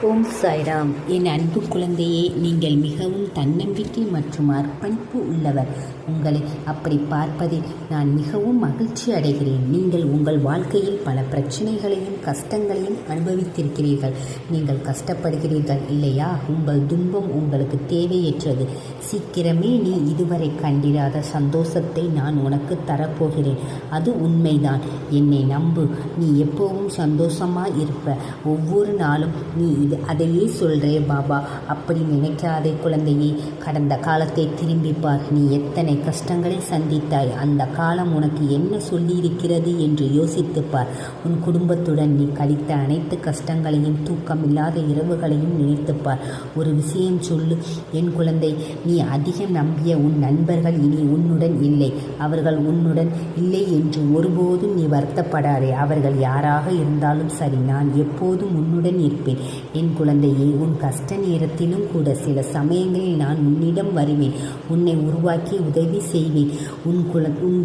ஓம் சாய்ராம். என் அன்பு குழந்தையே, நீங்கள் மிகவும் தன்னம்பிக்கை மற்றும் அர்ப்பணிப்பு உள்ளவர். உங்களை அப்படி பார்ப்பதில் நான் மிகவும் மகிழ்ச்சி அடைகிறேன். நீங்கள் உங்கள் வாழ்க்கையில் பல பிரச்சனைகளையும் கஷ்டங்களையும் அனுபவித்திருக்கிறீர்கள். நீங்கள் கஷ்டப்படுகிறீர்கள் இல்லையா? உங்கள் துன்பம் உங்களுக்கு தேவையற்றது. சீக்கிரமே நீ இதுவரை கண்டிராத சந்தோஷத்தை நான் உனக்கு தரப்போகிறேன். அது உண்மைதான். என்னை நம்பு. நீ எப்பவும் சந்தோஷமா இருப்ப. ஒவ்வொரு நாளும் நீ அதையே சொல்றே பாபா. அப்படி நினைக்காதே குழந்தையே. கடந்த காலத்தை திரும்பிப்பார். நீ எத்தனை கஷ்டங்களை சந்தித்தாய். அந்த காலம் உனக்கு என்ன சொல்லியிருக்கிறது என்று யோசித்துப்பார். உன் குடும்பத்துடன் நீ கழித்த அனைத்து கஷ்டங்களையும் தூக்கமில்லாத இரவுகளையும் நினைத்துப்பார். ஒரு விஷயம் சொல்லு என் குழந்தை. நீ அதிகம் நம்பிய உன் நண்பர்கள் இனி உன்னுடன் இல்லை. அவர்கள் உன்னுடன் இல்லை என்று ஒருபோதும் நீ வருத்தப்படாதே. அவர்கள் யாராக இருந்தாலும் சரி, நான் எப்போதும் உன்னுடன் இருப்பேன். என் குழந்தையே, உன் கஷ்ட நேரத்திலும் கூட சில சமயங்களில் நான் உன்னிடம் வருவேன். உன்னை உருவாக்கி உதவி செய்வேன். உன்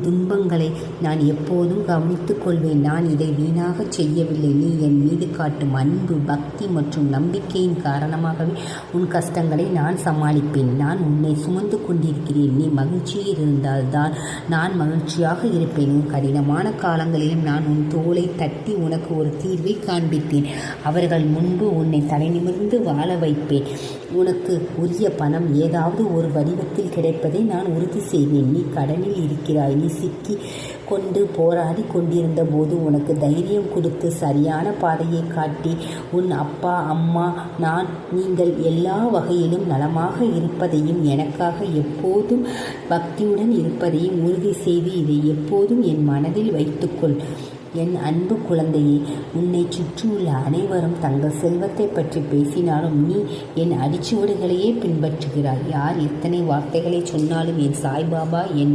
துன்பங்களை நான் எப்போதும் கவனித்துக் கொள்வேன். நான் இதை வீணாக செய்யவில்லை. நீ என் மீது காட்டும் அன்பு, பக்தி மற்றும் நம்பிக்கையின் காரணமாகவே உன் கஷ்டங்களை நான் சமாளிப்பேன். நான் உன்னை சுமந்து கொண்டிருக்கிறேன். நீ மகிழ்ச்சியில் இருந்தால்தான் நான் மகிழ்ச்சியாக இருப்பேன். உன் கடினமான காலங்களிலும் நான் உன் தோளை தட்டி உனக்கு ஒரு தீர்வை காண்பித்தேன். அவர்கள் முன்பு உன்னை தலை நிமிர்ந்து வாழ வைப்பேன். உனக்கு உரிய பணம் ஏதாவது ஒரு வடிவத்தில் கிடைப்பதை நான் உறுதி செய்வேன். நீ கடனில் இருக்கிறாய். நீ சிக்கி கொண்டு போராடி கொண்டிருந்த போது உனக்கு தைரியம் கொடுத்து சரியான பாதையை காட்டி உன் அப்பா, அம்மா, நீங்கள் எல்லா வகையிலும் நலமாக இருப்பதையும் எனக்காக எப்போதும் பக்தியுடன் இருப்பதையும் உறுதி செய்து இதை எப்போதும் என் மனதில் வைத்துக்கொள். என் அன்பு குழந்தையே, உன்னை சுற்றியுள்ள அனைவரும் தங்கள் செல்வத்தை பற்றி பேசினாலும் நீ என் அடிச்சுவடுகளையே பின்பற்றுகிறாய். யார் எத்தனை வார்த்தைகளை சொன்னாலும் என் சாய்பாபா என்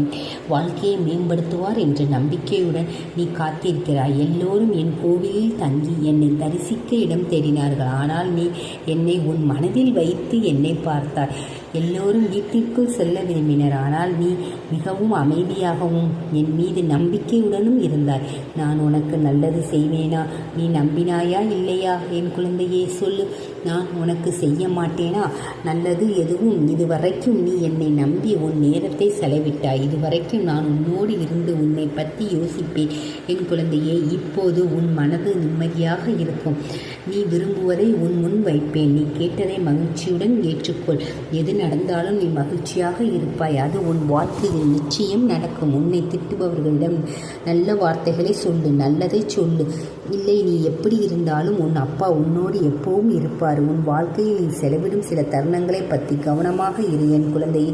வாழ்க்கையை மேம்படுத்துவார் என்ற நம்பிக்கையுடன் நீ காத்திருக்கிறாய். எல்லோரும் என் கோவிலில் தங்கி என்னை தரிசிக்க இடம் தேடினார்கள். ஆனால் நீ என்னை உன் மனதில் வைத்து என்னை பார்த்தாய். எல்லோரும் வீட்டிற்குள் செல்ல விரும்பினர். ஆனால் நீ மிகவும் அமைதியாகவும் என் மீது நம்பிக்கையுடனும் இருந்தாய். நான் உனக்கு நல்லது செய்வேனா? நீ நம்பினாயா இல்லையா? என் குழந்தையே சொல்லு. நான் உனக்கு செய்ய மாட்டேனா நல்லது எதுவும்? இதுவரைக்கும் நீ என்னை நம்பி உன் நேரத்தை செலவிட்டாய். இதுவரைக்கும் நான் உன்னோடு இருந்து உன்னை பற்றி யோசிப்பேன். என் குழந்தையே, இப்போது உன் மனது நிம்மதியாக இருக்கும். நீ விரும்புவதை உன் முன் வைப்பேன். நீ கேட்டதை மகிழ்ச்சியுடன் ஏற்றுக்கொள். எது நடந்தாலும் நீ மகிழ்ச்சியாக இருப்பாய். அது உன் வாழ்க்கையில் நிச்சயம் நடக்கும். உன்னை திட்டுபவர்களிடம் நல்ல வார்த்தைகளை சொல்லு, நல்லதை சொல்லு. இல்லை, நீ எப்படி இருந்தாலும் உன் அப்பா உன்னோடு எப்பவும் இருப்பார். உன் வாழ்க்கையில் நீ செலவிடும் சில தருணங்களை பற்றி கவனமாக இரு என் குழந்தையை.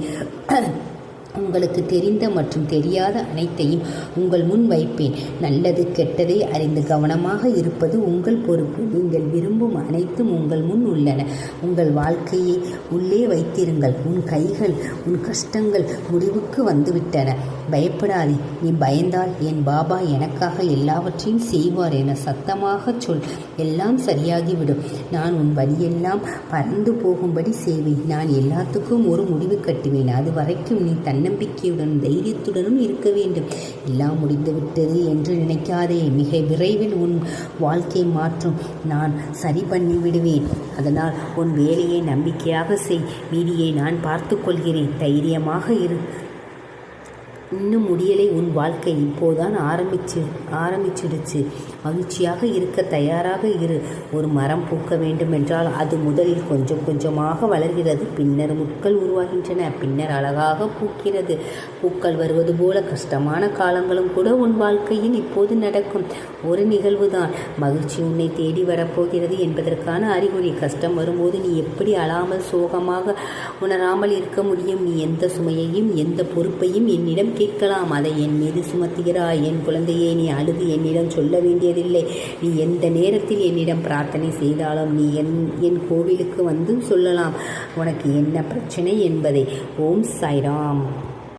உங்களுக்கு தெரிந்த மற்றும் தெரியாத அனைத்தையும் உங்கள் முன் வைப்பேன். நல்லது கெட்டதை அறிந்து கவனமாக இருப்பது உங்கள் பொறுப்பு. நீங்கள் விரும்பும் அனைத்தும் உங்கள் முன் உள்ளன. உங்கள் வாழ்க்கையை உள்ளே வைத்திருங்கள். உன் கைகள், உன் கஷ்டங்கள் முடிவுக்கு வந்துவிட்டன. பயப்படாதே. நீ பயந்தால் என் பாபா எனக்காக எல்லாவற்றையும் செய்வார் என சத்தமாக சொல். எல்லாம் சரியாகிவிடும். நான் உன் வழியெல்லாம் பறந்து போகும்படி செய்வேன். நான் எல்லாத்துக்கும் ஒரு முடிவு கட்டுவேன். அது வரைக்கும் நீ தன்னம்பிக்கையுடன் தைரியத்துடனும் இருக்க வேண்டும். எல்லாம் முடிந்துவிட்டது என்று நினைக்காதே. மிக விரைவில் உன் வாழ்க்கை மாற்றும். நான் சரி பண்ணி விடுவேன். அதனால் உன் வேலையை நம்பிக்கையாக செய். மீதியை நான் பார்த்து கொள்கிறேன். தைரியமாக இரு. இன்னும் முடியலை. உன் வாழ்க்கை இப்போதான் ஆரம்பிச்சிடுச்சு. மகிழ்ச்சியாக இருக்க தயாராக இரு. ஒரு மரம் பூக்க வேண்டுமென்றால் அது முதலில் கொஞ்சம் கொஞ்சமாக வளர்கிறது. பின்னர் முட்கள் உருவாகின்றன. பின்னர் அழகாக பூக்கிறது. பூக்கள் வருவது போல கஷ்டமான காலங்களும் கூட உன் வாழ்க்கையில் இப்போது நடக்கும். ஒரு நிகழ்வுதான். மகிழ்ச்சி உன்னை தேடி வரப்போகிறது என்பதற்கான அறிகுறி. கஷ்டம் வரும்போது நீ எப்படி அழாமல் சோகமாக உணராமல் இருக்க முடியும்? நீ எந்த சுமையையும் எந்த பொறுப்பையும் என்னிடம் கேட்கலாம். அதை என் மீது சுமத்துகிறாய். என் குழந்தையே, நீ அழுது என்னிடம் சொல்ல வேண்டியதில்லை. நீ எந்த நேரத்தில் என்னிடம் பிரார்த்தனை செய்தாலும் நீ என் கோவிலுக்கு வந்து சொல்லலாம் உனக்கு என்ன பிரச்சனை என்பதை. ஓம் சாய்ராம்.